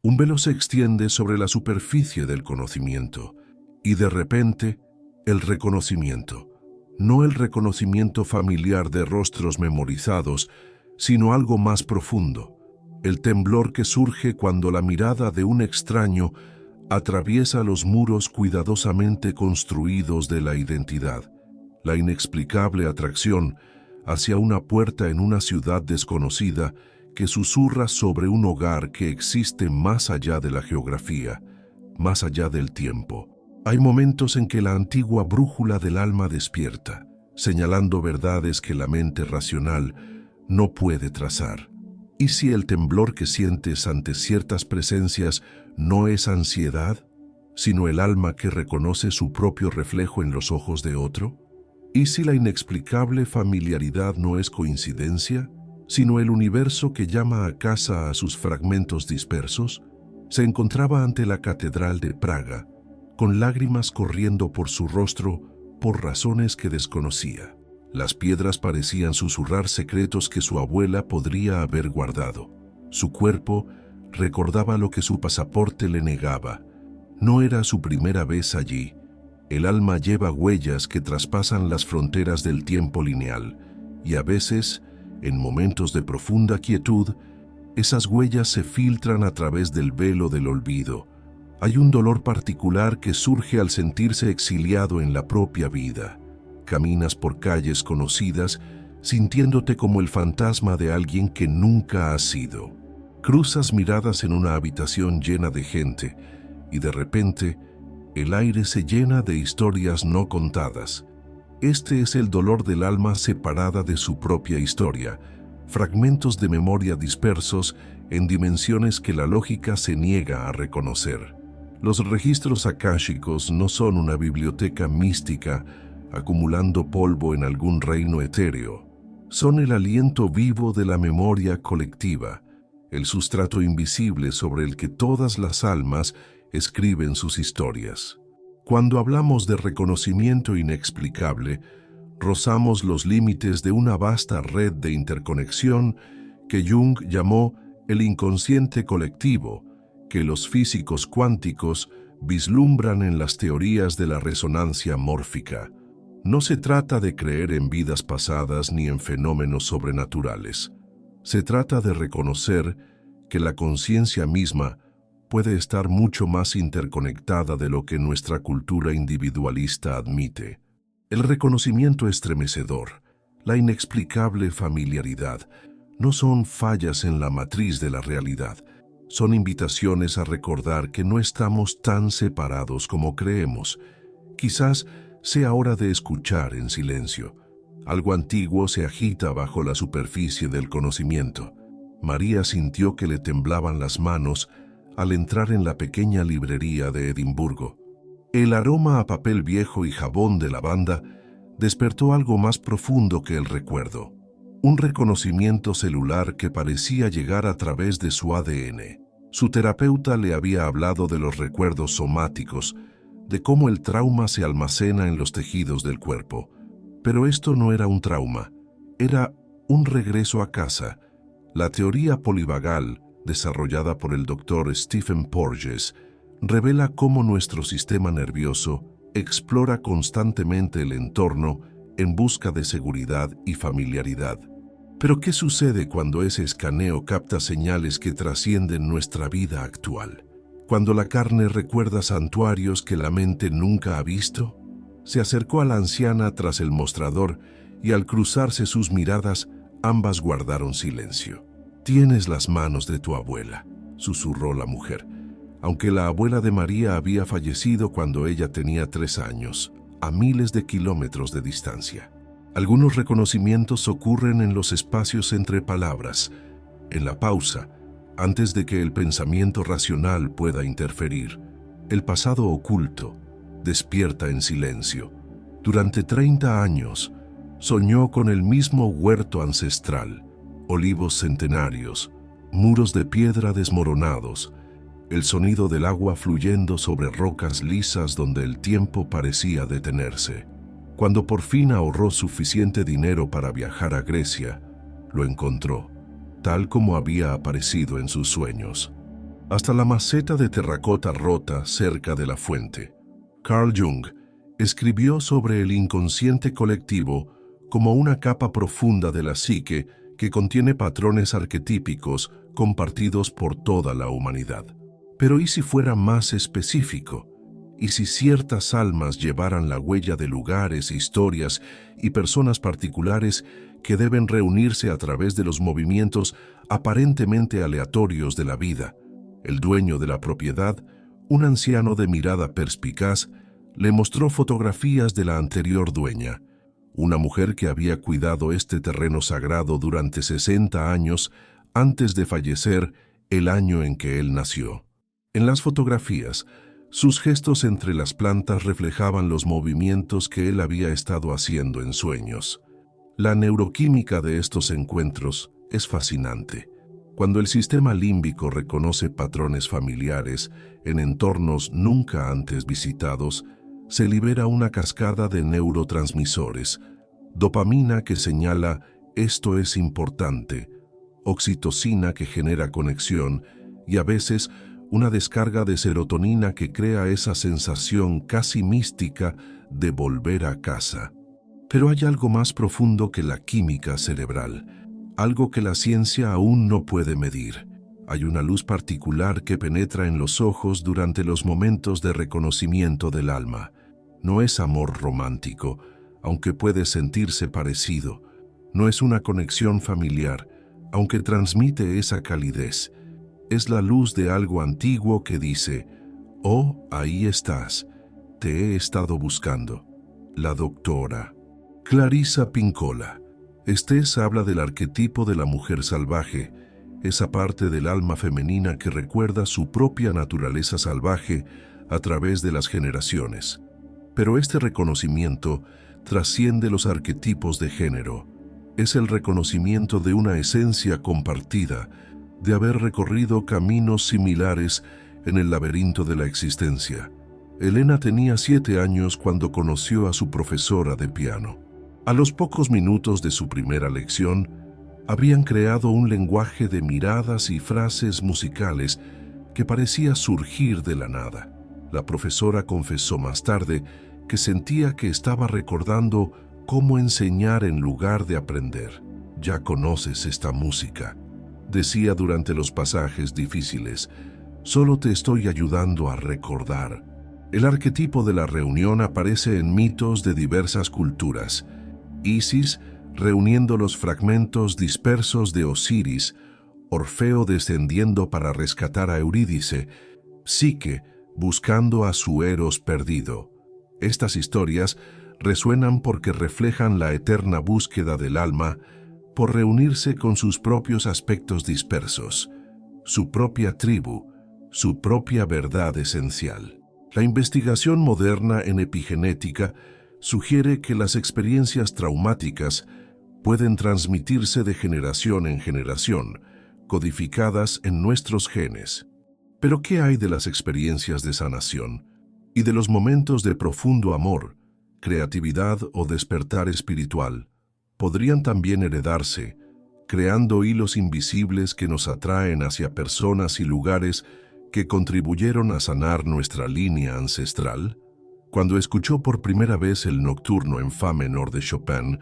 Un velo se extiende sobre la superficie del conocimiento y de repente el reconocimiento. No el reconocimiento familiar de rostros memorizados, sino algo más profundo. El temblor que surge cuando la mirada de un extraño atraviesa los muros cuidadosamente construidos de la identidad. La inexplicable atracción hacia una puerta en una ciudad desconocida que susurra sobre un hogar que existe más allá de la geografía, más allá del tiempo. Hay momentos en que la antigua brújula del alma despierta, señalando verdades que la mente racional no puede trazar. ¿Y si el temblor que sientes ante ciertas presencias no es ansiedad, sino el alma que reconoce su propio reflejo en los ojos de otro? ¿Y si la inexplicable familiaridad no es coincidencia, sino el universo que llama a casa a sus fragmentos dispersos? Se encontraba ante la Catedral de Praga, con lágrimas corriendo por su rostro por razones que desconocía. Las piedras parecían susurrar secretos que su abuela podría haber guardado. Su cuerpo recordaba lo que su pasaporte le negaba. No era su primera vez allí. El alma lleva huellas que traspasan las fronteras del tiempo lineal, y a veces, en momentos de profunda quietud, esas huellas se filtran a través del velo del olvido. Hay un dolor particular que surge al sentirse exiliado en la propia vida. Caminas por calles conocidas, sintiéndote como el fantasma de alguien que nunca has sido. Cruzas miradas en una habitación llena de gente, y de repente, el aire se llena de historias no contadas. Este es el dolor del alma separada de su propia historia, fragmentos de memoria dispersos en dimensiones que la lógica se niega a reconocer. Los registros akáshicos no son una biblioteca mística acumulando polvo en algún reino etéreo. Son el aliento vivo de la memoria colectiva, el sustrato invisible sobre el que todas las almas escriben sus historias. Cuando hablamos de reconocimiento inexplicable, rozamos los límites de una vasta red de interconexión que Jung llamó el inconsciente colectivo, que los físicos cuánticos vislumbran en las teorías de la resonancia mórfica. No se trata de creer en vidas pasadas ni en fenómenos sobrenaturales. Se trata de reconocer que la conciencia misma puede estar mucho más interconectada de lo que nuestra cultura individualista admite. El reconocimiento estremecedor, la inexplicable familiaridad, no son fallas en la matriz de la realidad. Son invitaciones a recordar que no estamos tan separados como creemos. Quizás sea hora de escuchar en silencio. Algo antiguo se agita bajo la superficie del conocimiento. María sintió que le temblaban las manos al entrar en la pequeña librería de Edimburgo. El aroma a papel viejo y jabón de lavanda despertó algo más profundo que el recuerdo. Un reconocimiento celular que parecía llegar a través de su ADN. Su terapeuta le había hablado de los recuerdos somáticos, de cómo el trauma se almacena en los tejidos del cuerpo. Pero esto no era un trauma, era un regreso a casa. La teoría polivagal, desarrollada por el Dr. Stephen Porges, revela cómo nuestro sistema nervioso explora constantemente el entorno en busca de seguridad y familiaridad. Pero ¿qué sucede cuando ese escaneo capta señales que trascienden nuestra vida actual? Cuando la carne recuerda santuarios que la mente nunca ha visto. Se acercó a la anciana tras el mostrador y al cruzarse sus miradas, ambas guardaron silencio. «Tienes las manos de tu abuela», susurró la mujer, aunque la abuela de María había fallecido cuando ella tenía 3 años, a miles de kilómetros de distancia. Algunos reconocimientos ocurren en los espacios entre palabras, en la pausa, antes de que el pensamiento racional pueda interferir. El pasado oculto despierta en silencio. Durante 30 años, soñó con el mismo huerto ancestral, olivos centenarios, muros de piedra desmoronados, el sonido del agua fluyendo sobre rocas lisas donde el tiempo parecía detenerse. Cuando por fin ahorró suficiente dinero para viajar a Grecia, lo encontró, tal como había aparecido en sus sueños. hasta la maceta de terracota rota cerca de la fuente. Carl Jung escribió sobre el inconsciente colectivo como una capa profunda de la psique que contiene patrones arquetípicos compartidos por toda la humanidad. Pero ¿y si fuera más específico? ¿Y si ciertas almas llevaran la huella de lugares, historias y personas particulares que deben reunirse a través de los movimientos aparentemente aleatorios de la vida? El dueño de la propiedad, un anciano de mirada perspicaz, le mostró fotografías de la anterior dueña, una mujer que había cuidado este terreno sagrado durante 60 años antes de fallecer el año en que él nació. En las fotografías, sus gestos entre las plantas reflejaban los movimientos que él había estado haciendo en sueños. La neuroquímica de estos encuentros es fascinante. Cuando el sistema límbico reconoce patrones familiares en entornos nunca antes visitados, se libera una cascada de neurotransmisores, dopamina que señala esto es importante, oxitocina que genera conexión y a veces una descarga de serotonina que crea esa sensación casi mística de volver a casa. Pero hay algo más profundo que la química cerebral, algo que la ciencia aún no puede medir. Hay una luz particular que penetra en los ojos durante los momentos de reconocimiento del alma. No es amor romántico, aunque puede sentirse parecido. No es una conexión familiar, aunque transmite esa calidez. Es la luz de algo antiguo que dice, «Oh, ahí estás, te he estado buscando». La doctora Clarissa Pinkola Estés habla del arquetipo de la mujer salvaje, esa parte del alma femenina que recuerda su propia naturaleza salvaje a través de las generaciones. Pero este reconocimiento trasciende los arquetipos de género. Es el reconocimiento de una esencia compartida, de haber recorrido caminos similares en el laberinto de la existencia. Elena tenía 7 años cuando conoció a su profesora de piano. A los pocos minutos de su primera lección, habían creado un lenguaje de miradas y frases musicales que parecía surgir de la nada. La profesora confesó más tarde que sentía que estaba recordando cómo enseñar en lugar de aprender. «Ya conoces esta música», decía durante los pasajes difíciles, «solo te estoy ayudando a recordar». El arquetipo de la reunión aparece en mitos de diversas culturas. Isis reuniendo los fragmentos dispersos de Osiris, Orfeo descendiendo para rescatar a Eurídice, Psique buscando a su Eros perdido. Estas historias resuenan porque reflejan la eterna búsqueda del alma por reunirse con sus propios aspectos dispersos, su propia tribu, su propia verdad esencial. La investigación moderna en epigenética sugiere que las experiencias traumáticas pueden transmitirse de generación en generación, codificadas en nuestros genes. Pero ¿qué hay de las experiencias de sanación y de los momentos de profundo amor, creatividad o despertar espiritual? Podrían también heredarse, creando hilos invisibles que nos atraen hacia personas y lugares que contribuyeron a sanar nuestra línea ancestral. Cuando escuchó por primera vez el nocturno en fa menor de Chopin,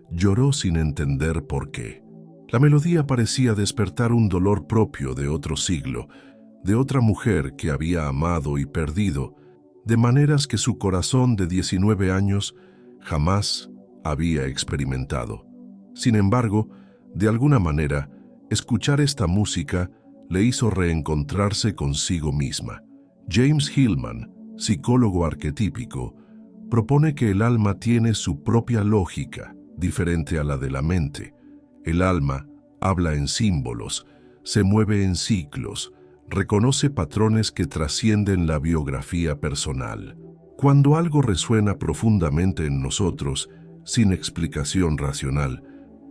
lloró sin entender por qué. La melodía parecía despertar un dolor propio de otro siglo, de otra mujer que había amado y perdido, de maneras que su corazón de 19 años jamás había experimentado. Sin embargo, de alguna manera, escuchar esta música le hizo reencontrarse consigo misma. James Hillman, psicólogo arquetípico, propone que el alma tiene su propia lógica, diferente a la de la mente. El alma habla en símbolos, se mueve en ciclos, reconoce patrones que trascienden la biografía personal. Cuando algo resuena profundamente en nosotros, sin explicación racional,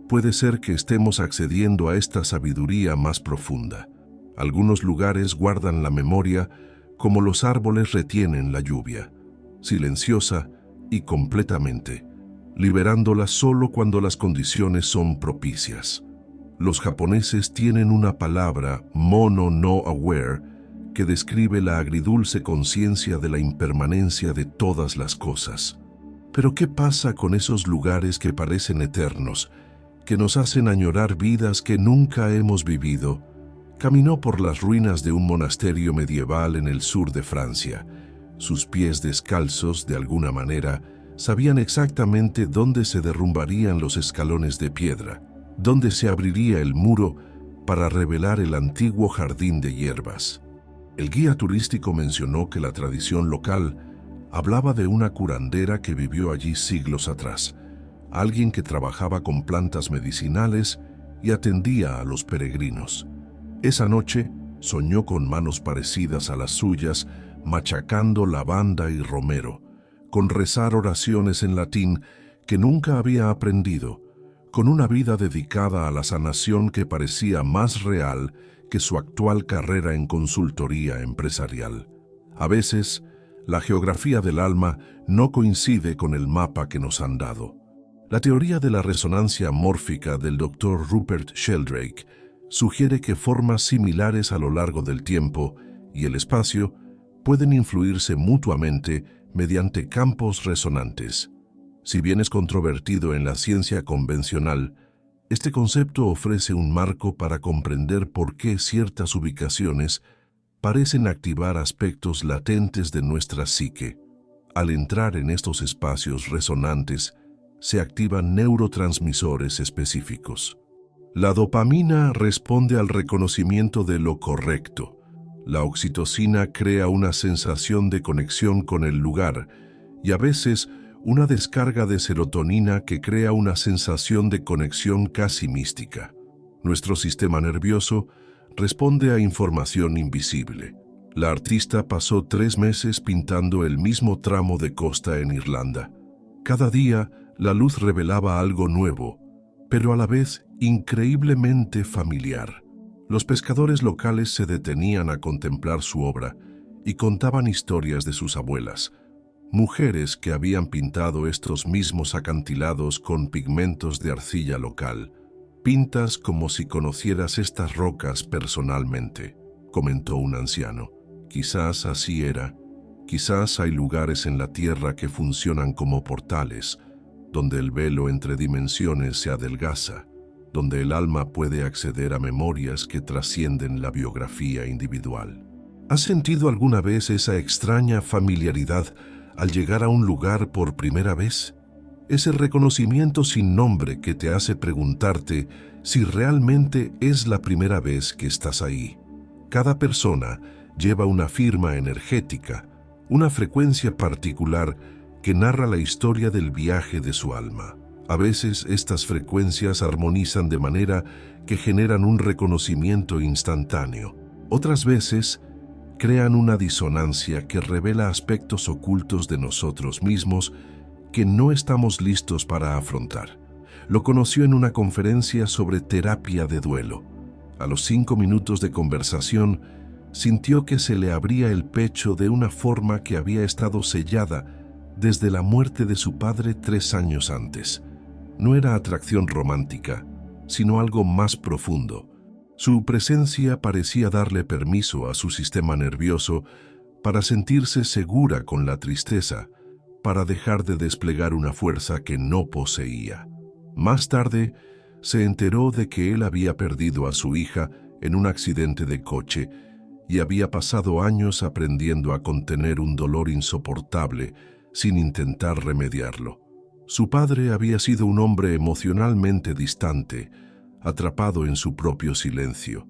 puede ser que estemos accediendo a esta sabiduría más profunda. Algunos lugares guardan la memoria como los árboles retienen la lluvia, silenciosa y completamente, liberándola solo cuando las condiciones son propicias. Los japoneses tienen una palabra, mono no aware, que describe la agridulce conciencia de la impermanencia de todas las cosas. Pero ¿qué pasa con esos lugares que parecen eternos, que nos hacen añorar vidas que nunca hemos vivido? Caminó por las ruinas de un monasterio medieval en el sur de Francia. Sus pies descalzos, de alguna manera, sabían exactamente dónde se derrumbarían los escalones de piedra, dónde se abriría el muro para revelar el antiguo jardín de hierbas. El guía turístico mencionó que la tradición local hablaba de una curandera que vivió allí siglos atrás, alguien que trabajaba con plantas medicinales y atendía a los peregrinos. Esa noche soñó con manos parecidas a las suyas, machacando lavanda y romero, con rezar oraciones en latín que nunca había aprendido, con una vida dedicada a la sanación que parecía más real que su actual carrera en consultoría empresarial. A veces, la geografía del alma no coincide con el mapa que nos han dado. La teoría de la resonancia mórfica del Dr. Rupert Sheldrake sugiere que formas similares a lo largo del tiempo y el espacio pueden influirse mutuamente mediante campos resonantes. Si bien es controvertido en la ciencia convencional, este concepto ofrece un marco para comprender por qué ciertas ubicaciones parecen activar aspectos latentes de nuestra psique. Al entrar en estos espacios resonantes, se activan neurotransmisores específicos. La dopamina responde al reconocimiento de lo correcto. La oxitocina crea una sensación de conexión con el lugar y a veces una descarga de serotonina que crea una sensación de conexión casi mística. Nuestro sistema nervioso responde a información invisible. La artista pasó 3 meses pintando el mismo tramo de costa en Irlanda. Cada día, la luz revelaba algo nuevo, pero a la vez increíblemente familiar. Los pescadores locales se detenían a contemplar su obra y contaban historias de sus abuelas, mujeres que habían pintado estos mismos acantilados con pigmentos de arcilla local. «Pintas como si conocieras estas rocas personalmente», comentó un anciano. Quizás así era. Quizás hay lugares en la tierra que funcionan como portales, donde el velo entre dimensiones se adelgaza, donde el alma puede acceder a memorias que trascienden la biografía individual. ¿Has sentido alguna vez esa extraña familiaridad al llegar a un lugar por primera vez? Ese reconocimiento sin nombre que te hace preguntarte si realmente es la primera vez que estás ahí. Cada persona lleva una firma energética, una frecuencia particular que narra la historia del viaje de su alma. A veces estas frecuencias armonizan de manera que generan un reconocimiento instantáneo. Otras veces crean una disonancia que revela aspectos ocultos de nosotros mismos que no estamos listos para afrontar. Lo conoció en una conferencia sobre terapia de duelo. A los 5 minutos de conversación, sintió que se le abría el pecho de una forma que había estado sellada desde la muerte de su padre 3 años antes. No era atracción romántica, sino algo más profundo. Su presencia parecía darle permiso a su sistema nervioso para sentirse segura con la tristeza, para dejar de desplegar una fuerza que no poseía. Más tarde, se enteró de que él había perdido a su hija en un accidente de coche y había pasado años aprendiendo a contener un dolor insoportable sin intentar remediarlo. Su padre había sido un hombre emocionalmente distante, atrapado en su propio silencio,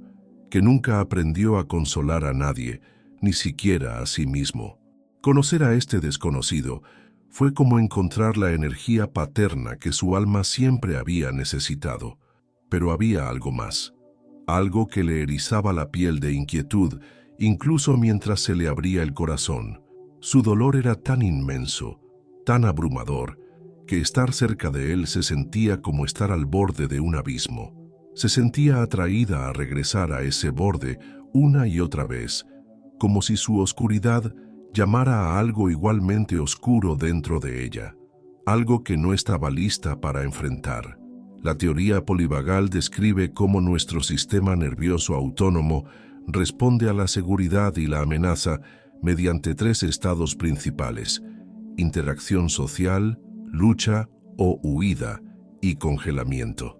que nunca aprendió a consolar a nadie, ni siquiera a sí mismo. Conocer a este desconocido fue como encontrar la energía paterna que su alma siempre había necesitado. Pero había algo más, algo que le erizaba la piel de inquietud, incluso mientras se le abría el corazón. Su dolor era tan inmenso, tan abrumador, que estar cerca de él se sentía como estar al borde de un abismo. Se sentía atraída a regresar a ese borde una y otra vez, como si su oscuridad llamara a algo igualmente oscuro dentro de ella, algo que no estaba lista para enfrentar. La teoría polivagal describe cómo nuestro sistema nervioso autónomo responde a la seguridad y la amenaza mediante tres estados principales: interacción social, lucha o huida y congelamiento.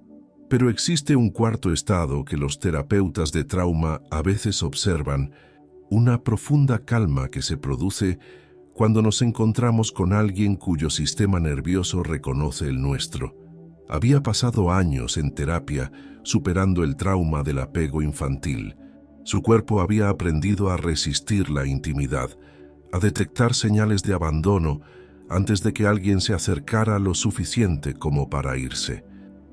Pero existe un cuarto estado que los terapeutas de trauma a veces observan: una profunda calma que se produce cuando nos encontramos con alguien cuyo sistema nervioso reconoce el nuestro. Había pasado años en terapia superando el trauma del apego infantil. Su cuerpo había aprendido a resistir la intimidad, a detectar señales de abandono antes de que alguien se acercara lo suficiente como para irse.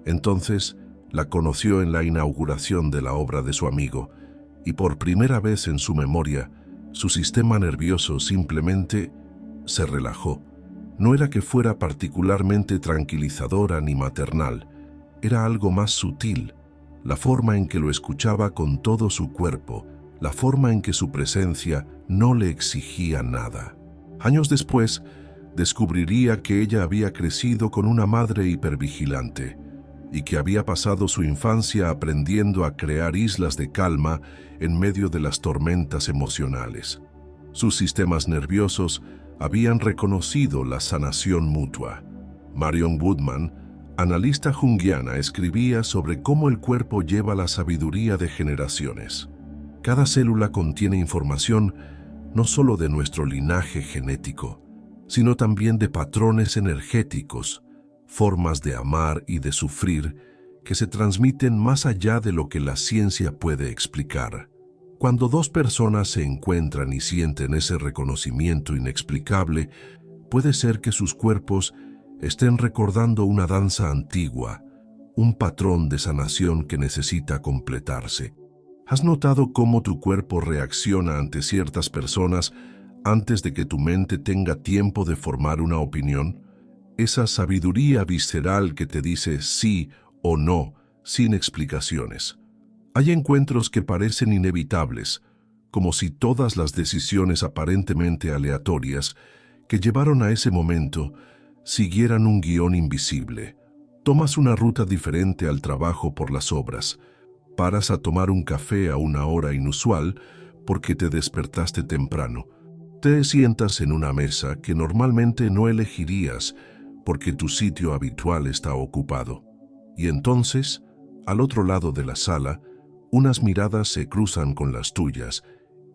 Entonces, la conoció en la inauguración de la obra de su amigo, y por primera vez en su memoria, su sistema nervioso simplemente se relajó. No era que fuera particularmente tranquilizadora ni maternal, era algo más sutil, la forma en que lo escuchaba con todo su cuerpo, la forma en que su presencia no le exigía nada. Años después, descubriría que ella había crecido con una madre hipervigilante y que había pasado su infancia aprendiendo a crear islas de calma en medio de las tormentas emocionales. Sus sistemas nerviosos habían reconocido la sanación mutua. Marion Woodman, analista junguiana, escribía sobre cómo el cuerpo lleva la sabiduría de generaciones. Cada célula contiene información no solo de nuestro linaje genético, sino también de patrones energéticos, formas de amar y de sufrir que se transmiten más allá de lo que la ciencia puede explicar. Cuando dos personas se encuentran y sienten ese reconocimiento inexplicable, puede ser que sus cuerpos estén recordando una danza antigua, un patrón de sanación que necesita completarse. ¿Has notado cómo tu cuerpo reacciona ante ciertas personas antes de que tu mente tenga tiempo de formar una opinión? Esa sabiduría visceral que te dice sí o no, sin explicaciones. Hay encuentros que parecen inevitables, como si todas las decisiones aparentemente aleatorias que llevaron a ese momento siguieran un guión invisible. Tomas una ruta diferente al trabajo por las obras, paras a tomar un café a una hora inusual porque te despertaste temprano, te sientas en una mesa que normalmente no elegirías porque tu sitio habitual está ocupado. Y entonces, al otro lado de la sala, unas miradas se cruzan con las tuyas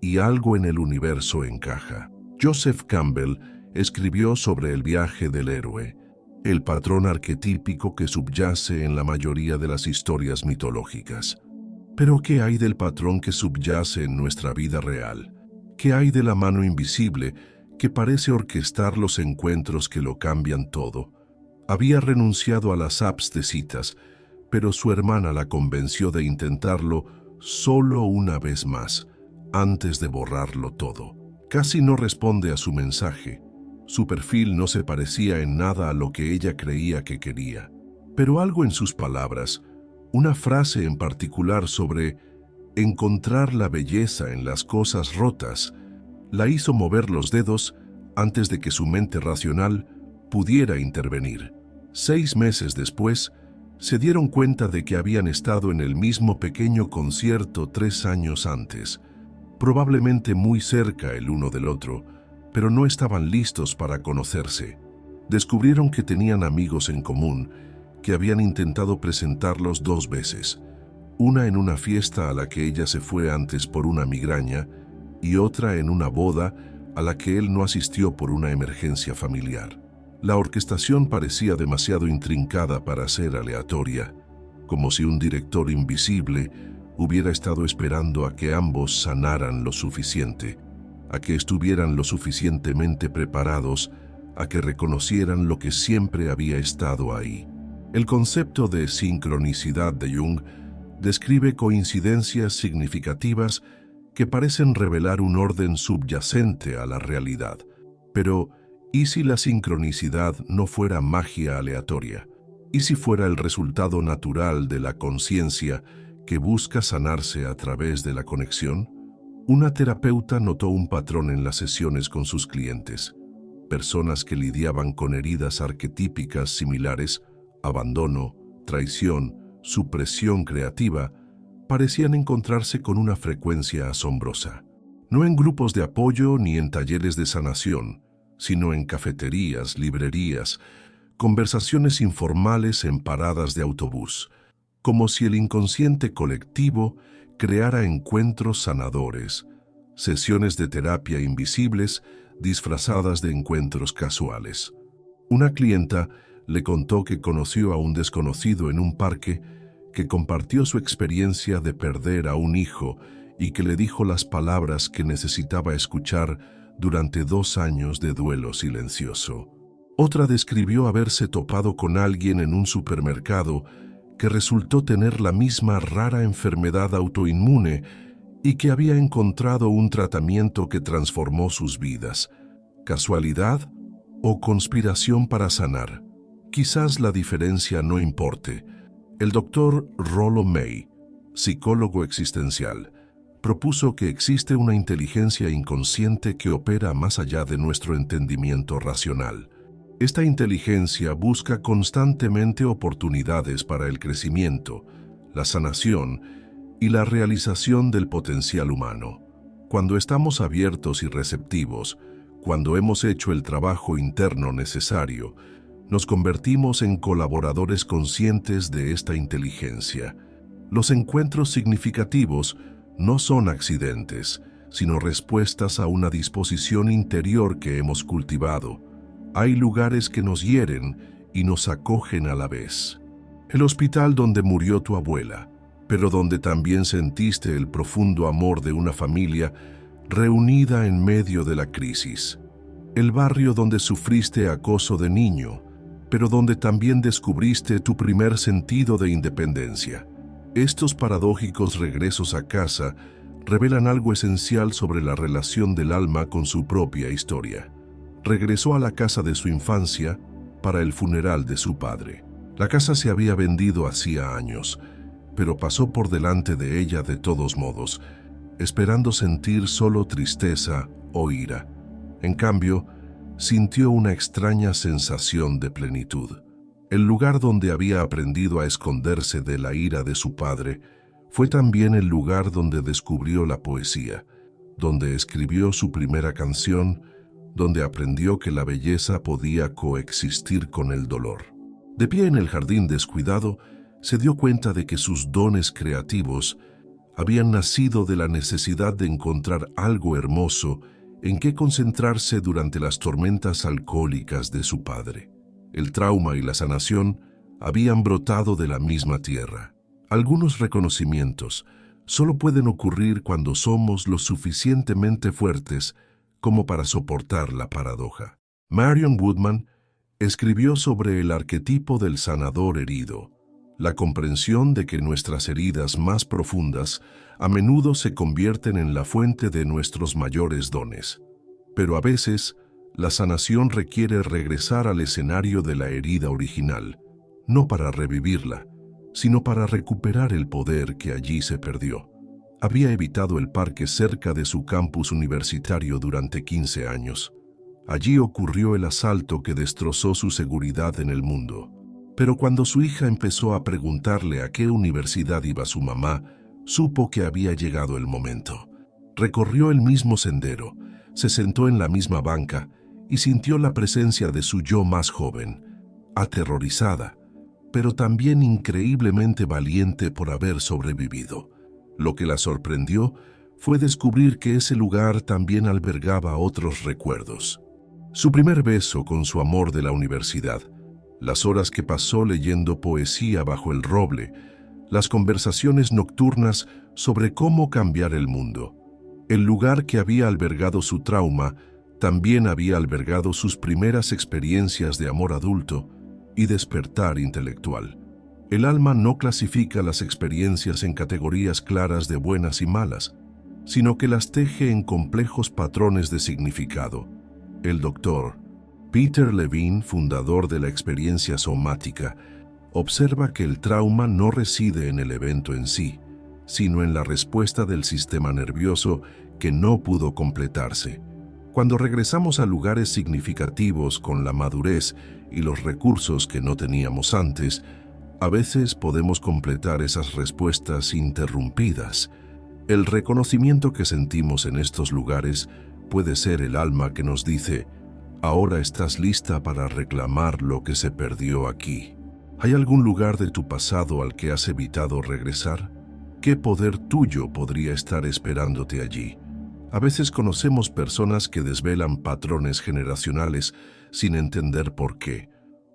y algo en el universo encaja. Joseph Campbell escribió sobre el viaje del héroe, el patrón arquetípico que subyace en la mayoría de las historias mitológicas. Pero ¿qué hay del patrón que subyace en nuestra vida real? ¿Qué hay de la mano invisible que parece orquestar los encuentros que lo cambian todo? Había renunciado a las apps de citas, pero su hermana la convenció de intentarlo solo una vez más, antes de borrarlo todo. Casi no responde a su mensaje. Su perfil no se parecía en nada a lo que ella creía que quería. Pero algo en sus palabras, una frase en particular sobre encontrar la belleza en las cosas rotas, la hizo mover los dedos antes de que su mente racional pudiera intervenir. 6 meses después, se dieron cuenta de que habían estado en el mismo pequeño concierto 3 años antes, probablemente muy cerca el uno del otro, pero no estaban listos para conocerse. Descubrieron que tenían amigos en común, que habían intentado presentarlos 2 veces, una en una fiesta a la que ella se fue antes por una migraña y otra en una boda a la que él no asistió por una emergencia familiar. La orquestación parecía demasiado intrincada para ser aleatoria, como si un director invisible hubiera estado esperando a que ambos sanaran lo suficiente, a que estuvieran lo suficientemente preparados, a que reconocieran lo que siempre había estado ahí. El concepto de sincronicidad de Jung describe coincidencias significativas que parecen revelar un orden subyacente a la realidad. Pero, ¿y si la sincronicidad no fuera magia aleatoria? ¿Y si fuera el resultado natural de la conciencia que busca sanarse a través de la conexión? Una terapeuta notó un patrón en las sesiones con sus clientes. Personas que lidiaban con heridas arquetípicas similares, abandono, traición, supresión creativa, parecían encontrarse con una frecuencia asombrosa. No en grupos de apoyo ni en talleres de sanación, sino en cafeterías, librerías, conversaciones informales en paradas de autobús, como si el inconsciente colectivo creara encuentros sanadores, sesiones de terapia invisibles disfrazadas de encuentros casuales. Una clienta le contó que conoció a un desconocido en un parque que compartió su experiencia de perder a un hijo y que le dijo las palabras que necesitaba escuchar durante 2 años de duelo silencioso. Otra describió haberse topado con alguien en un supermercado que resultó tener la misma rara enfermedad autoinmune y que había encontrado un tratamiento que transformó sus vidas. ¿Casualidad o conspiración para sanar? Quizás la diferencia no importe. El doctor Rollo May, psicólogo existencial, propuso que existe una inteligencia inconsciente que opera más allá de nuestro entendimiento racional. Esta inteligencia busca constantemente oportunidades para el crecimiento, la sanación y la realización del potencial humano. Cuando estamos abiertos y receptivos, cuando hemos hecho el trabajo interno necesario, nos convertimos en colaboradores conscientes de esta inteligencia. Los encuentros significativos no son accidentes, sino respuestas a una disposición interior que hemos cultivado. Hay lugares que nos hieren y nos acogen a la vez. El hospital donde murió tu abuela, pero donde también sentiste el profundo amor de una familia reunida en medio de la crisis. El barrio donde sufriste acoso de niño, pero donde también descubriste tu primer sentido de independencia. Estos paradójicos regresos a casa revelan algo esencial sobre la relación del alma con su propia historia. Regresó a la casa de su infancia para el funeral de su padre. La casa se había vendido hacía años, pero pasó por delante de ella de todos modos, esperando sentir solo tristeza o ira. En cambio, sintió una extraña sensación de plenitud. El lugar donde había aprendido a esconderse de la ira de su padre fue también el lugar donde descubrió la poesía, donde escribió su primera canción, donde aprendió que la belleza podía coexistir con el dolor. De pie en el jardín descuidado, se dio cuenta de que sus dones creativos habían nacido de la necesidad de encontrar algo hermoso en qué concentrarse durante las tormentas alcohólicas de su padre. El trauma y la sanación habían brotado de la misma tierra. Algunos reconocimientos solo pueden ocurrir cuando somos lo suficientemente fuertes como para soportar la paradoja. Marion Woodman escribió sobre el arquetipo del sanador herido, la comprensión de que nuestras heridas más profundas a menudo se convierten en la fuente de nuestros mayores dones. Pero a veces, la sanación requiere regresar al escenario de la herida original, no para revivirla, sino para recuperar el poder que allí se perdió. Había evitado el parque cerca de su campus universitario durante 15 años. Allí ocurrió el asalto que destrozó su seguridad en el mundo. Pero cuando su hija empezó a preguntarle a qué universidad iba su mamá, supo que había llegado el momento. Recorrió el mismo sendero, se sentó en la misma banca y sintió la presencia de su yo más joven, aterrorizada, pero también increíblemente valiente por haber sobrevivido. Lo que la sorprendió fue descubrir que ese lugar también albergaba otros recuerdos. Su primer beso con su amor de la universidad, las horas que pasó leyendo poesía bajo el roble, las conversaciones nocturnas sobre cómo cambiar el mundo. El lugar que había albergado su trauma también había albergado sus primeras experiencias de amor adulto y despertar intelectual. El alma no clasifica las experiencias en categorías claras de buenas y malas, sino que las teje en complejos patrones de significado. El doctor Peter Levine, fundador de la experiencia somática, observa que el trauma no reside en el evento en sí, sino en la respuesta del sistema nervioso que no pudo completarse. Cuando regresamos a lugares significativos con la madurez y los recursos que no teníamos antes, A veces podemos completar esas respuestas interrumpidas. El reconocimiento que sentimos en estos lugares puede ser el alma que nos dice: ahora estás lista para reclamar lo que se perdió aquí. ¿Hay algún lugar de tu pasado al que has evitado regresar? ¿Qué poder tuyo podría estar esperándote allí? A veces conocemos personas que desvelan patrones generacionales sin entender por qué.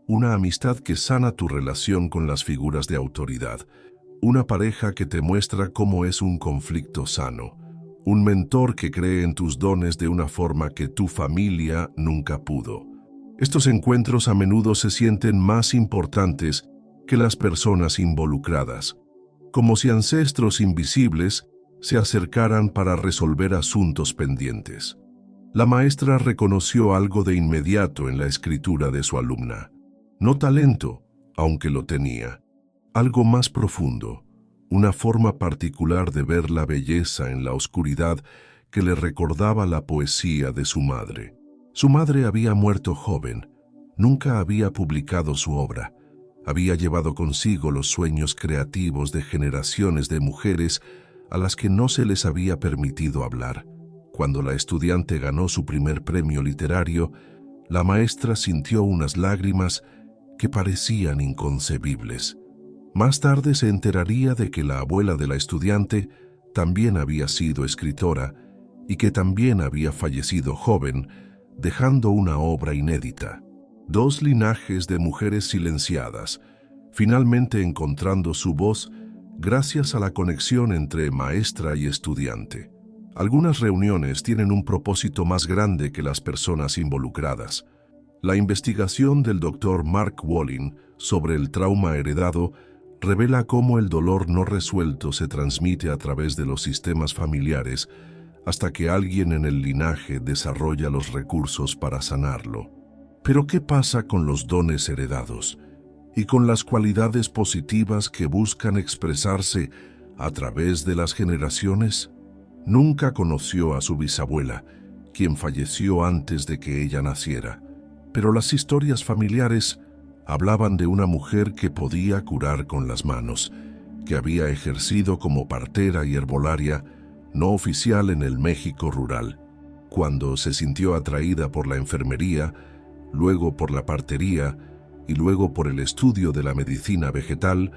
Una amistad que sana tu relación con las figuras de autoridad. Una pareja que te muestra cómo es un conflicto sano. Un mentor que cree en tus dones de una forma que tu familia nunca pudo. Estos encuentros a menudo se sienten más importantes que las personas involucradas, como si ancestros invisibles se acercaran para resolver asuntos pendientes. La maestra reconoció algo de inmediato en la escritura de su alumna. No talento, aunque lo tenía. Algo más profundo, una forma particular de ver la belleza en la oscuridad que le recordaba la poesía de su madre. Su madre había muerto joven, nunca había publicado su obra, había llevado consigo los sueños creativos de generaciones de mujeres a las que no se les había permitido hablar. Cuando la estudiante ganó su primer premio literario, la maestra sintió unas lágrimas que parecían inconcebibles. Más tarde se enteraría de que la abuela de la estudiante también había sido escritora y que también había fallecido joven, dejando una obra inédita. Dos linajes de mujeres silenciadas, finalmente encontrando su voz gracias a la conexión entre maestra y estudiante. Algunas reuniones tienen un propósito más grande que las personas involucradas. La investigación del Dr. Mark Wolin sobre el trauma heredado revela cómo el dolor no resuelto se transmite a través de los sistemas familiares hasta que alguien en el linaje desarrolla los recursos para sanarlo. Pero ¿qué pasa con los dones heredados y con las cualidades positivas que buscan expresarse a través de las generaciones? Nunca conoció a su bisabuela, quien falleció antes de que ella naciera, pero las historias familiares hablaban de una mujer que podía curar con las manos, que había ejercido como partera y herbolaria no oficial en el México rural. Cuando se sintió atraída por la enfermería, luego por la partería y luego por el estudio de la medicina vegetal,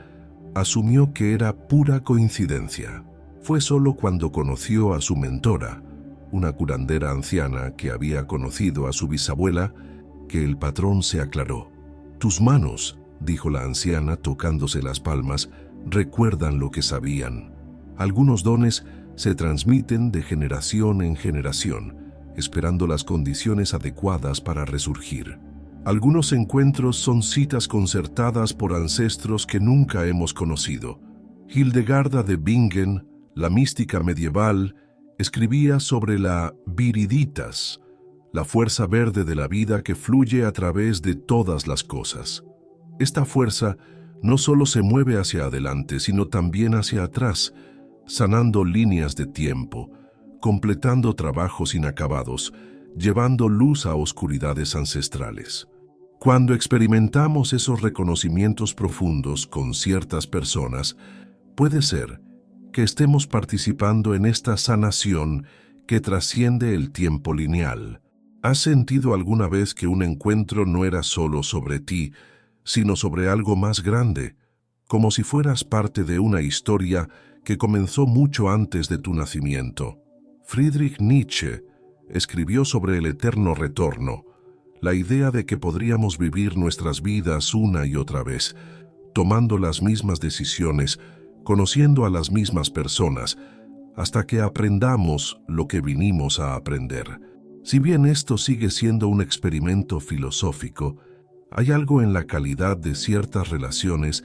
asumió que era pura coincidencia. Fue solo cuando conoció a su mentora, una curandera anciana que había conocido a su bisabuela, que el patrón se aclaró. «Tus manos», dijo la anciana tocándose las palmas, «recuerdan lo que sabían. Algunos dones se transmiten de generación en generación, esperando las condiciones adecuadas para resurgir. Algunos encuentros son citas concertadas por ancestros que nunca hemos conocido». Hildegarda de Bingen, la mística medieval, escribía sobre la viriditas, la fuerza verde de la vida que fluye a través de todas las cosas. Esta fuerza no solo se mueve hacia adelante, sino también hacia atrás, sanando líneas de tiempo, completando trabajos inacabados, llevando luz a oscuridades ancestrales. Cuando experimentamos esos reconocimientos profundos con ciertas personas, puede ser que estemos participando en esta sanación que trasciende el tiempo lineal. ¿Has sentido alguna vez que un encuentro no era solo sobre ti, sino sobre algo más grande, como si fueras parte de una historia que comenzó mucho antes de tu nacimiento? Friedrich Nietzsche escribió sobre el eterno retorno, la idea de que podríamos vivir nuestras vidas una y otra vez, tomando las mismas decisiones, conociendo a las mismas personas, hasta que aprendamos lo que vinimos a aprender. Si bien esto sigue siendo un experimento filosófico, hay algo en la calidad de ciertas relaciones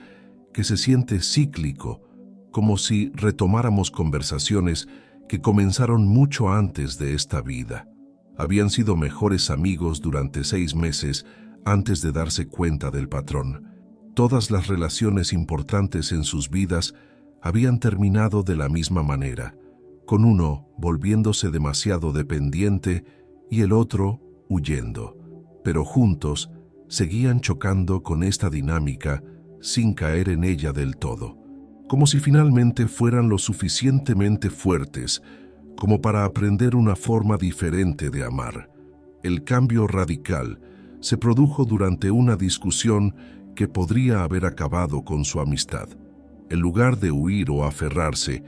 que se siente cíclico, como si retomáramos conversaciones que comenzaron mucho antes de esta vida. Habían sido mejores amigos durante 6 meses antes de darse cuenta del patrón. Todas las relaciones importantes en sus vidas habían terminado de la misma manera, con uno volviéndose demasiado dependiente y el otro huyendo, pero juntos seguían chocando con esta dinámica sin caer en ella del todo, como si finalmente fueran lo suficientemente fuertes como para aprender una forma diferente de amar. El cambio radical se produjo durante una discusión que podría haber acabado con su amistad. En lugar de huir o aferrarse,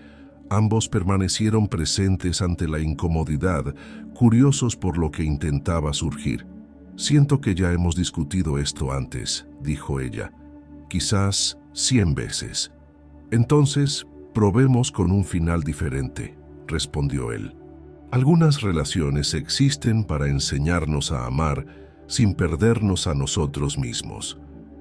ambos permanecieron presentes ante la incomodidad, curiosos por lo que intentaba surgir. «Siento que ya hemos discutido esto antes», dijo ella. «Quizás 100 veces». «Entonces, probemos con un final diferente», respondió él. «Algunas relaciones existen para enseñarnos a amar sin perdernos a nosotros mismos».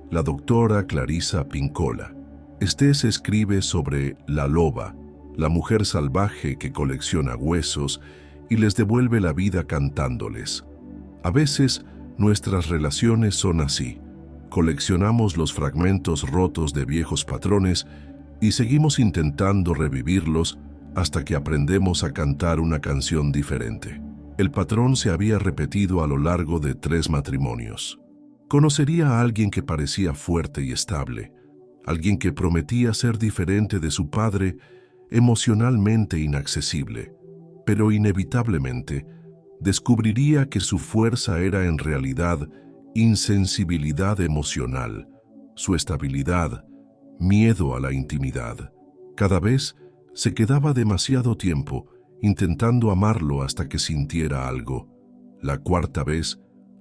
La doctora Clarissa Pinkola. Se escribe sobre la loba, la mujer salvaje que colecciona huesos y les devuelve la vida cantándoles. A veces, nuestras relaciones son así. Coleccionamos los fragmentos rotos de viejos patrones y seguimos intentando revivirlos hasta que aprendemos a cantar una canción diferente. El patrón se había repetido a lo largo de 3 matrimonios. Conocería a alguien que parecía fuerte y estable, alguien que prometía ser diferente de su padre, emocionalmente inaccesible, pero inevitablemente descubriría que su fuerza era en realidad insensibilidad emocional, su estabilidad, miedo a la intimidad. Cada vez se quedaba demasiado tiempo intentando amarlo hasta que sintiera algo. La 4ª vez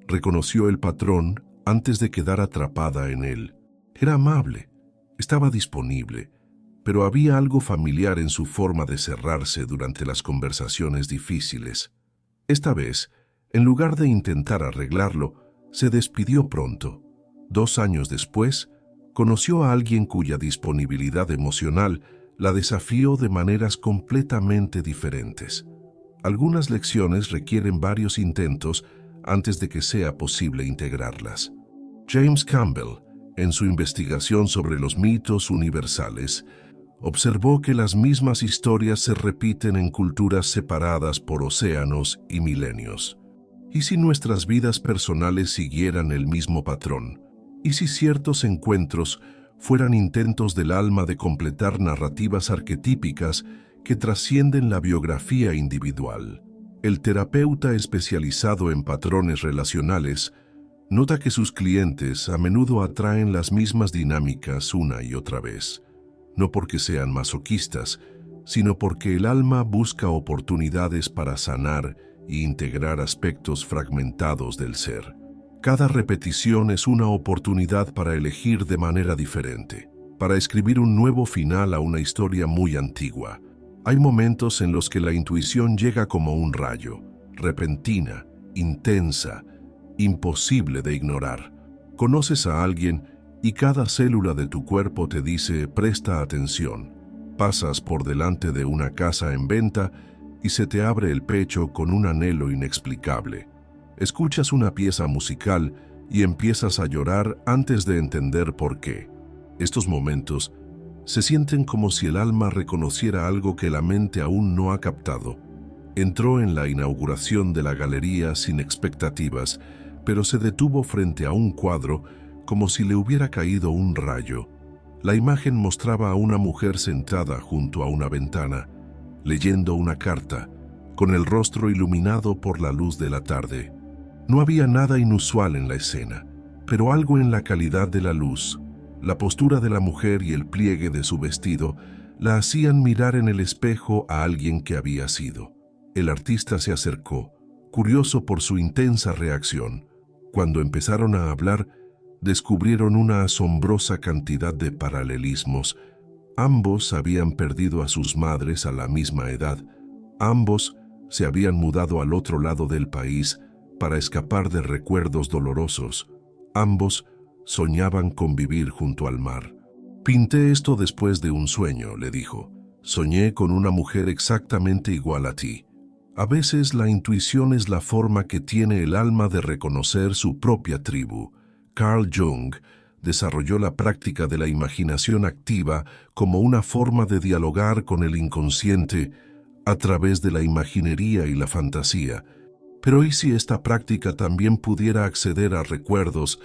reconoció el patrón antes de quedar atrapada en él. Era amable, estaba disponible, pero había algo familiar en su forma de cerrarse durante las conversaciones difíciles. Esta vez, en lugar de intentar arreglarlo, se despidió pronto. 2 años después, conoció a alguien cuya disponibilidad emocional la desafió de maneras completamente diferentes. Algunas lecciones requieren varios intentos antes de que sea posible integrarlas. James Campbell, en su investigación sobre los mitos universales, observó que las mismas historias se repiten en culturas separadas por océanos y milenios. ¿Y si nuestras vidas personales siguieran el mismo patrón? ¿Y si ciertos encuentros fueran intentos del alma de completar narrativas arquetípicas que trascienden la biografía individual? El terapeuta especializado en patrones relacionales nota que sus clientes a menudo atraen las mismas dinámicas una y otra vez, no porque sean masoquistas, sino porque el alma busca oportunidades para sanar e integrar aspectos fragmentados del ser. Cada repetición es una oportunidad para elegir de manera diferente, para escribir un nuevo final a una historia muy antigua. Hay momentos en los que la intuición llega como un rayo, repentina, intensa, imposible de ignorar. Conoces a alguien y cada célula de tu cuerpo te dice «presta atención». Pasas por delante de una casa en venta y se te abre el pecho con un anhelo inexplicable. Escuchas una pieza musical y empiezas a llorar antes de entender por qué. Estos momentos se sienten como si el alma reconociera algo que la mente aún no ha captado. Entró en la inauguración de la galería sin expectativas, pero se detuvo frente a un cuadro como si le hubiera caído un rayo. La imagen mostraba a una mujer sentada junto a una ventana, leyendo una carta, con el rostro iluminado por la luz de la tarde. No había nada inusual en la escena, pero algo en la calidad de la luz, la postura de la mujer y el pliegue de su vestido la hacían mirar en el espejo a alguien que había sido. El artista se acercó, curioso por su intensa reacción. Cuando empezaron a hablar, descubrieron una asombrosa cantidad de paralelismos. Ambos habían perdido a sus madres a la misma edad. Ambos se habían mudado al otro lado del país para escapar de recuerdos dolorosos. Ambos soñaban con vivir junto al mar. «Pinté esto después de un sueño», le dijo. «Soñé con una mujer exactamente igual a ti». A veces la intuición es la forma que tiene el alma de reconocer su propia tribu. Carl Jung desarrolló la práctica de la imaginación activa como una forma de dialogar con el inconsciente a través de la imaginería y la fantasía. Pero ¿y si esta práctica también pudiera acceder a recuerdos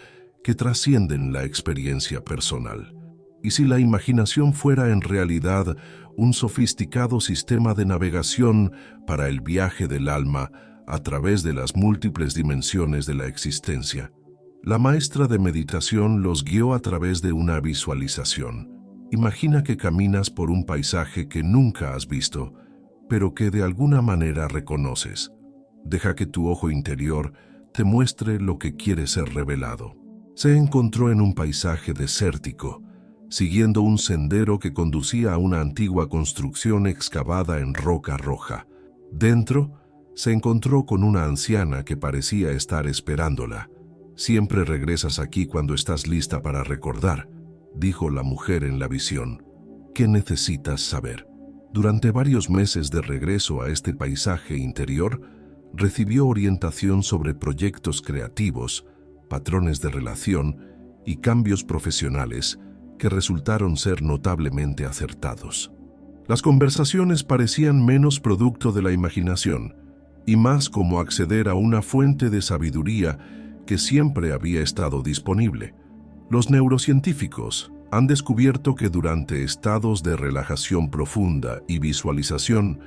que trascienden la experiencia personal. Y si la imaginación fuera en realidad un sofisticado sistema de navegación para el viaje del alma a través de las múltiples dimensiones de la existencia. La maestra de meditación los guió a través de una visualización. Imagina que caminas por un paisaje que nunca has visto, pero que de alguna manera reconoces. Deja que tu ojo interior te muestre lo que quiere ser revelado. Se encontró en un paisaje desértico, siguiendo un sendero que conducía a una antigua construcción excavada en roca roja. Dentro, se encontró con una anciana que parecía estar esperándola. «Siempre regresas aquí cuando estás lista para recordar», dijo la mujer en la visión. «¿Qué necesitas saber?». Durante varios meses de regreso a este paisaje interior, recibió orientación sobre proyectos creativos, patrones de relación y cambios profesionales que resultaron ser notablemente acertados. Las conversaciones parecían menos producto de la imaginación y más como acceder a una fuente de sabiduría que siempre había estado disponible. Los neurocientíficos han descubierto que durante estados de relajación profunda y visualización,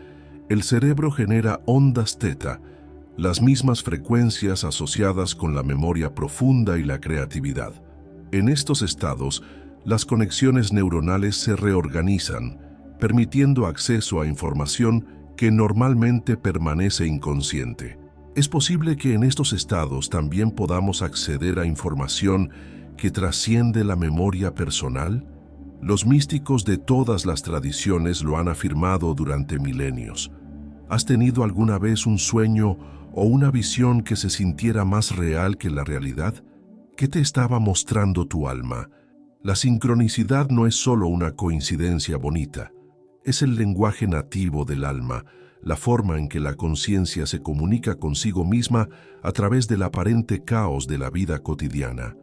el cerebro genera ondas teta, las mismas frecuencias asociadas con la memoria profunda y la creatividad. En estos estados, las conexiones neuronales se reorganizan, permitiendo acceso a información que normalmente permanece inconsciente. Es posible que en estos estados también podamos acceder a información que trasciende la memoria personal. Los místicos de todas las tradiciones lo han afirmado durante milenios. ¿Has tenido alguna vez un sueño o una visión que se sintiera más real que la realidad? ¿Qué te estaba mostrando tu alma? La sincronicidad no es solo una coincidencia bonita, es el lenguaje nativo del alma, la forma en que la conciencia se comunica consigo misma a través del aparente caos de la vida cotidiana.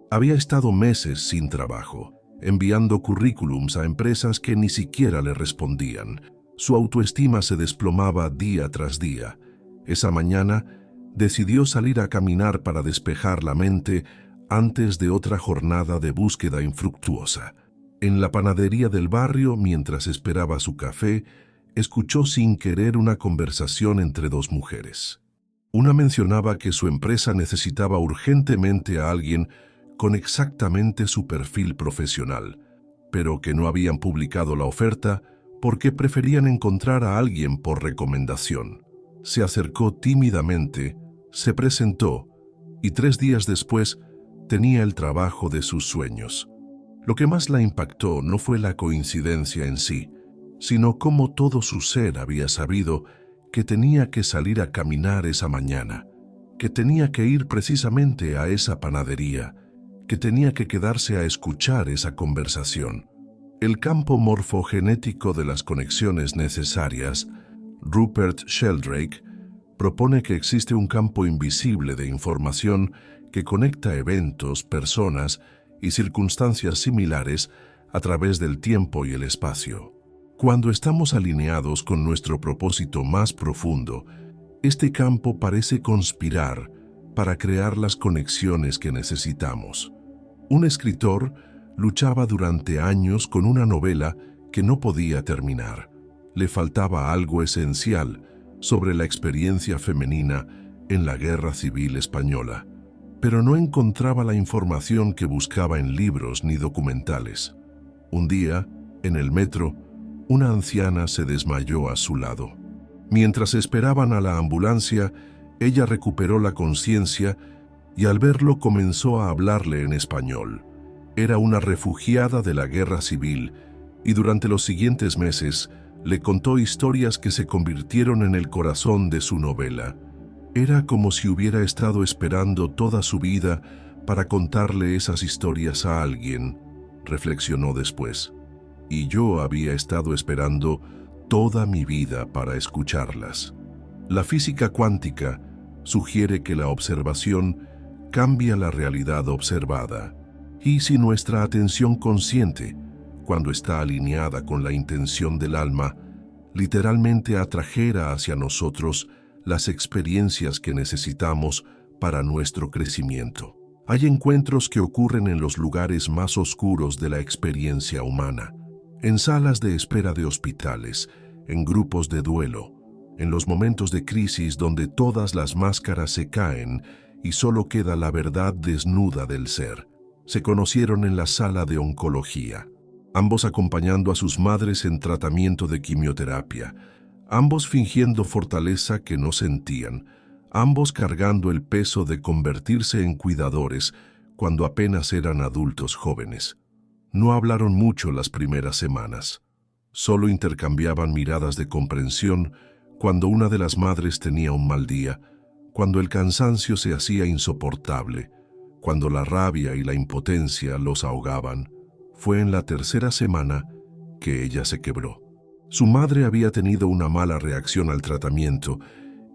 Había estado meses sin trabajo, enviando currículums a empresas que ni siquiera le respondían. Su autoestima se desplomaba día tras día. Esa mañana, decidió salir a caminar para despejar la mente antes de otra jornada de búsqueda infructuosa. En la panadería del barrio, mientras esperaba su café, escuchó sin querer una conversación entre dos mujeres. Una mencionaba que su empresa necesitaba urgentemente a alguien con exactamente su perfil profesional, pero que no habían publicado la oferta porque preferían encontrar a alguien por recomendación. Se acercó tímidamente, se presentó y 3 días después tenía el trabajo de sus sueños. Lo que más la impactó no fue la coincidencia en sí, sino cómo todo su ser había sabido que tenía que salir a caminar esa mañana, que tenía que ir precisamente a esa panadería, que tenía que quedarse a escuchar esa conversación. El campo morfogenético de las conexiones necesarias, Rupert Sheldrake, propone que existe un campo invisible de información que conecta eventos, personas y circunstancias similares a través del tiempo y el espacio. Cuando estamos alineados con nuestro propósito más profundo, este campo parece conspirar para crear las conexiones que necesitamos. Un escritor luchaba durante años con una novela que no podía terminar. Le faltaba algo esencial sobre la experiencia femenina en la Guerra Civil Española, pero no encontraba la información que buscaba en libros ni documentales. Un día, en el metro, una anciana se desmayó a su lado. Mientras esperaban a la ambulancia, ella recuperó la conciencia y al verlo comenzó a hablarle en español. Era una refugiada de la Guerra Civil y durante los siguientes meses le contó historias que se convirtieron en el corazón de su novela. Era como si hubiera estado esperando toda su vida para contarle esas historias a alguien, reflexionó después. Y yo había estado esperando toda mi vida para escucharlas. La física cuántica sugiere que la observación cambia la realidad observada. Y si nuestra atención consciente, cuando está alineada con la intención del alma, literalmente atrajera hacia nosotros las experiencias que necesitamos para nuestro crecimiento. Hay encuentros que ocurren en los lugares más oscuros de la experiencia humana, en salas de espera de hospitales, en grupos de duelo, en los momentos de crisis donde todas las máscaras se caen y solo queda la verdad desnuda del ser. Se conocieron en la sala de oncología, ambos acompañando a sus madres en tratamiento de quimioterapia, ambos fingiendo fortaleza que no sentían, ambos cargando el peso de convertirse en cuidadores cuando apenas eran adultos jóvenes. No hablaron mucho las primeras semanas. Solo intercambiaban miradas de comprensión cuando una de las madres tenía un mal día, cuando el cansancio se hacía insoportable, cuando la rabia y la impotencia los ahogaban. Fue en la tercera semana que ella se quebró. Su madre había tenido una mala reacción al tratamiento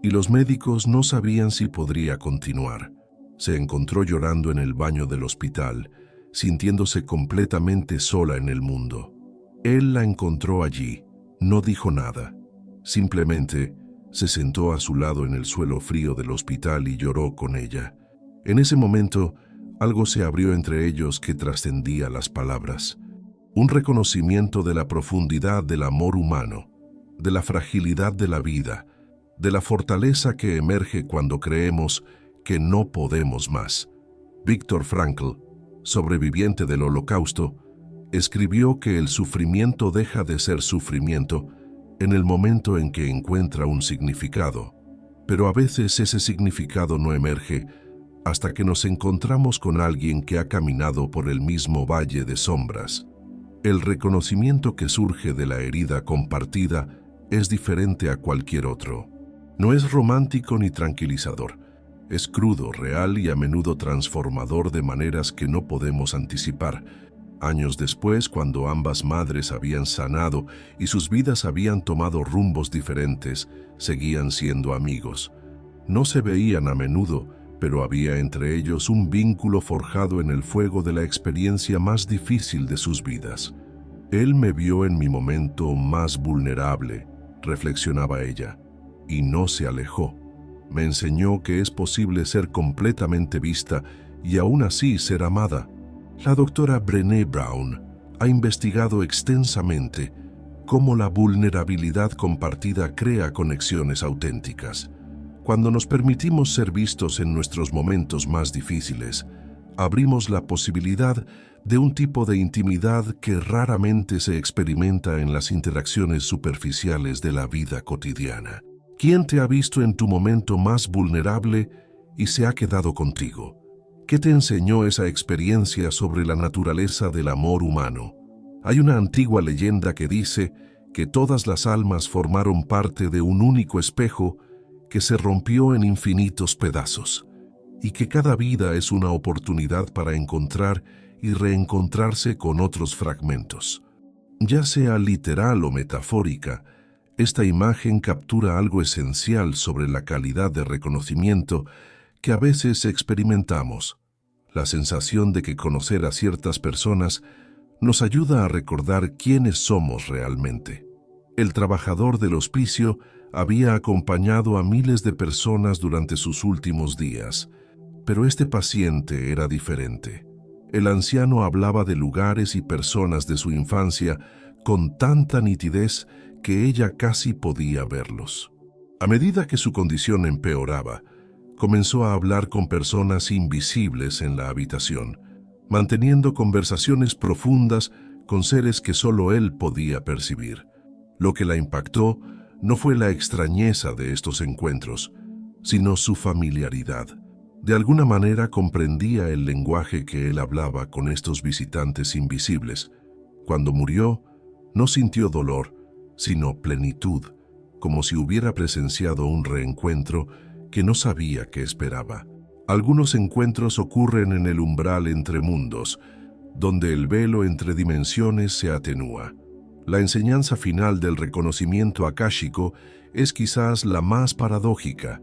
y los médicos no sabían si podría continuar. Se encontró llorando en el baño del hospital, sintiéndose completamente sola en el mundo. Él la encontró allí, no dijo nada. Simplemente se sentó a su lado en el suelo frío del hospital y lloró con ella. En ese momento, algo se abrió entre ellos que trascendía las palabras. Un reconocimiento de la profundidad del amor humano, de la fragilidad de la vida, de la fortaleza que emerge cuando creemos que no podemos más. Viktor Frankl, sobreviviente del Holocausto, escribió que el sufrimiento deja de ser sufrimiento en el momento en que encuentra un significado, pero a veces ese significado no emerge hasta que nos encontramos con alguien que ha caminado por el mismo valle de sombras. El reconocimiento que surge de la herida compartida es diferente a cualquier otro. No es romántico ni tranquilizador. Es crudo, real y a menudo transformador de maneras que no podemos anticipar. Años después, cuando ambas madres habían sanado y sus vidas habían tomado rumbos diferentes, seguían siendo amigos. No se veían a menudo, pero había entre ellos un vínculo forjado en el fuego de la experiencia más difícil de sus vidas. Él me vio en mi momento más vulnerable, reflexionaba ella, y no se alejó. Me enseñó que es posible ser completamente vista y aún así ser amada. La doctora Brené Brown ha investigado extensamente cómo la vulnerabilidad compartida crea conexiones auténticas. Cuando nos permitimos ser vistos en nuestros momentos más difíciles, abrimos la posibilidad de un tipo de intimidad que raramente se experimenta en las interacciones superficiales de la vida cotidiana. ¿Quién te ha visto en tu momento más vulnerable y se ha quedado contigo? ¿Qué te enseñó esa experiencia sobre la naturaleza del amor humano? Hay una antigua leyenda que dice que todas las almas formaron parte de un único espejo que se rompió en infinitos pedazos, y que cada vida es una oportunidad para encontrar y reencontrarse con otros fragmentos. Ya sea literal o metafórica, esta imagen captura algo esencial sobre la calidad de reconocimiento que a veces experimentamos, la sensación de que conocer a ciertas personas nos ayuda a recordar quiénes somos realmente. El trabajador del hospicio había acompañado a miles de personas durante sus últimos días, pero este paciente era diferente. El anciano hablaba de lugares y personas de su infancia con tanta nitidez que ella casi podía verlos. A medida que su condición empeoraba, comenzó a hablar con personas invisibles en la habitación, manteniendo conversaciones profundas con seres que solo él podía percibir. Lo que la impactó no fue la extrañeza de estos encuentros, sino su familiaridad. De alguna manera comprendía el lenguaje que él hablaba con estos visitantes invisibles. Cuando murió, no sintió dolor, sino plenitud, como si hubiera presenciado un reencuentro que no sabía qué esperaba. Algunos encuentros ocurren en el umbral entre mundos, donde el velo entre dimensiones se atenúa. La enseñanza final del reconocimiento akáshico es quizás la más paradójica.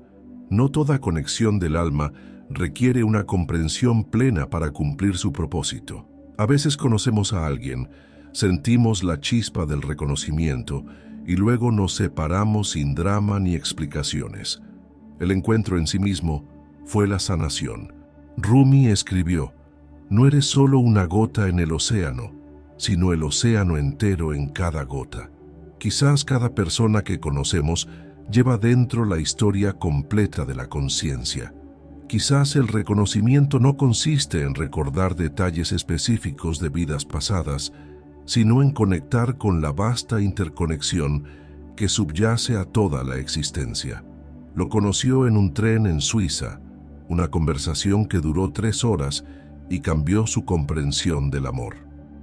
No toda conexión del alma requiere una comprensión plena para cumplir su propósito. A veces conocemos a alguien, sentimos la chispa del reconocimiento y luego nos separamos sin drama ni explicaciones. El encuentro en sí mismo fue la sanación, Rumi escribió: no eres solo una gota en el océano, sino el océano entero en cada gota. Quizás cada persona que conocemos lleva dentro la historia completa de la conciencia. Quizás el reconocimiento no consiste en recordar detalles específicos de vidas pasadas, sino en conectar con la vasta interconexión que subyace a toda la existencia. Lo conoció en un tren en Suiza, una conversación que duró 3 horas y cambió su comprensión del amor.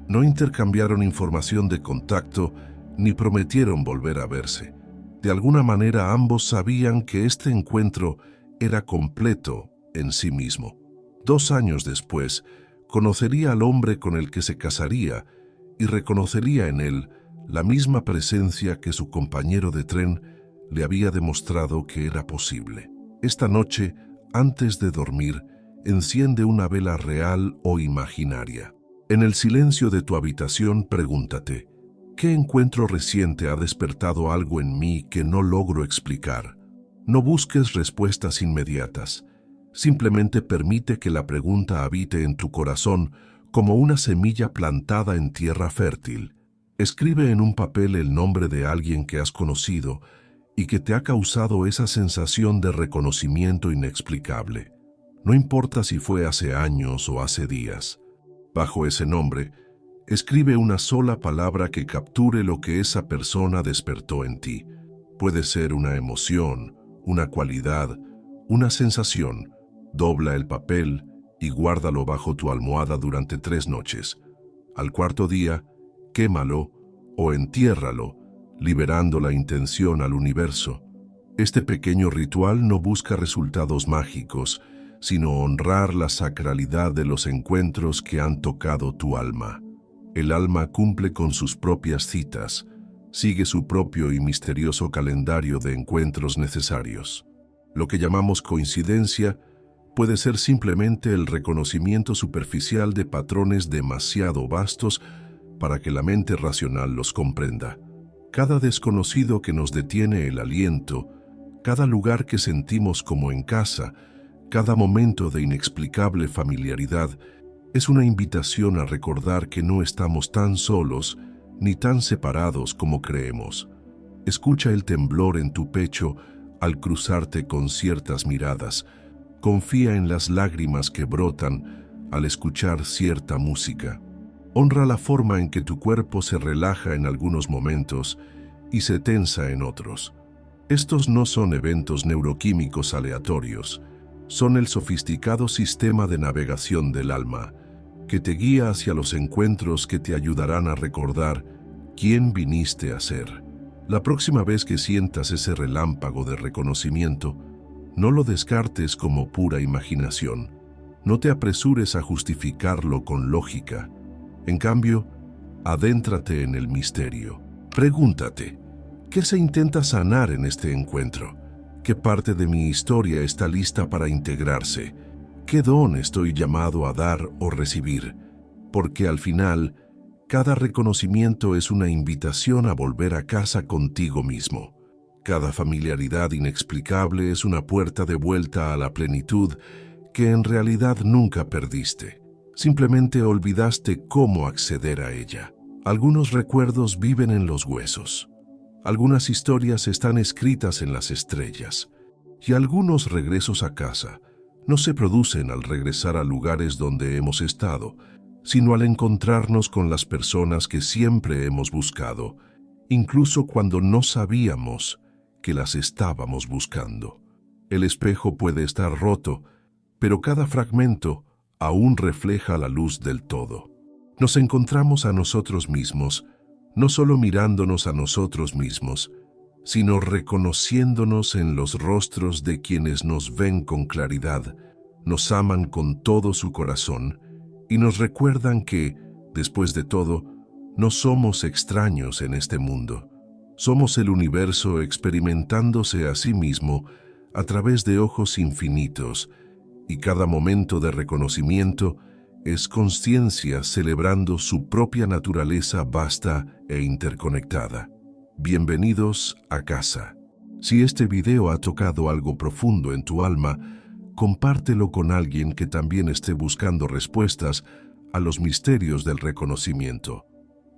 No intercambiaron información de contacto ni prometieron volver a verse. De alguna manera ambos sabían que este encuentro era completo en sí mismo. 2 años después, conocería al hombre con el que se casaría y reconocería en él la misma presencia que su compañero de tren le había demostrado que era posible. Esta noche, antes de dormir, enciende una vela real o imaginaria. En el silencio de tu habitación, pregúntate: ¿qué encuentro reciente ha despertado algo en mí que no logro explicar? No busques respuestas inmediatas. Simplemente permite que la pregunta habite en tu corazón como una semilla plantada en tierra fértil. Escribe en un papel el nombre de alguien que has conocido y que te ha causado esa sensación de reconocimiento inexplicable. No importa si fue hace años o hace días. Bajo ese nombre, escribe una sola palabra que capture lo que esa persona despertó en ti. Puede ser una emoción, una cualidad, una sensación. Dobla el papel y guárdalo bajo tu almohada durante 3 noches. Al 4.º día, quémalo o entiérralo, liberando la intención al universo. Este pequeño ritual no busca resultados mágicos, sino honrar la sacralidad de los encuentros que han tocado tu alma. El alma cumple con sus propias citas, sigue su propio y misterioso calendario de encuentros necesarios. Lo que llamamos coincidencia puede ser simplemente el reconocimiento superficial de patrones demasiado vastos para que la mente racional los comprenda. Cada desconocido que nos detiene el aliento, cada lugar que sentimos como en casa, cada momento de inexplicable familiaridad, es una invitación a recordar que no estamos tan solos ni tan separados como creemos. Escucha el temblor en tu pecho al cruzarte con ciertas miradas. Confía en las lágrimas que brotan al escuchar cierta música. Honra la forma en que tu cuerpo se relaja en algunos momentos y se tensa en otros. Estos no son eventos neuroquímicos aleatorios, son el sofisticado sistema de navegación del alma, que te guía hacia los encuentros que te ayudarán a recordar quién viniste a ser. La próxima vez que sientas ese relámpago de reconocimiento, no lo descartes como pura imaginación. No te apresures a justificarlo con lógica. En cambio, adéntrate en el misterio. Pregúntate: ¿qué se intenta sanar en este encuentro? ¿Qué parte de mi historia está lista para integrarse? ¿Qué don estoy llamado a dar o recibir? Porque al final, cada reconocimiento es una invitación a volver a casa contigo mismo. Cada familiaridad inexplicable es una puerta de vuelta a la plenitud que en realidad nunca perdiste. Simplemente olvidaste cómo acceder a ella. Algunos recuerdos viven en los huesos. Algunas historias están escritas en las estrellas. Y algunos regresos a casa no se producen al regresar a lugares donde hemos estado, sino al encontrarnos con las personas que siempre hemos buscado, incluso cuando no sabíamos que las estábamos buscando. El espejo puede estar roto, pero cada fragmento aún refleja la luz del todo. Nos encontramos a nosotros mismos, no solo mirándonos a nosotros mismos, sino reconociéndonos en los rostros de quienes nos ven con claridad, nos aman con todo su corazón y nos recuerdan que, después de todo, no somos extraños en este mundo. Somos el universo experimentándose a sí mismo a través de ojos infinitos, y cada momento de reconocimiento es conciencia celebrando su propia naturaleza vasta e interconectada. Bienvenidos a casa. Si este video ha tocado algo profundo en tu alma, Compártelo con alguien que también esté buscando respuestas a los misterios del reconocimiento.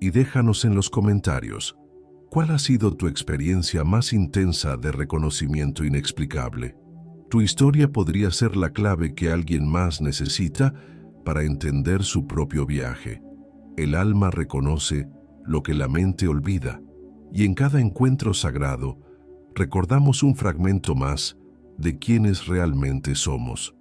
Y déjanos en los comentarios, ¿cuál ha sido tu experiencia más intensa de reconocimiento inexplicable? Tu historia podría ser la clave que alguien más necesita para entender su propio viaje. El alma reconoce lo que la mente olvida, y en cada encuentro sagrado recordamos un fragmento más de quienes realmente somos.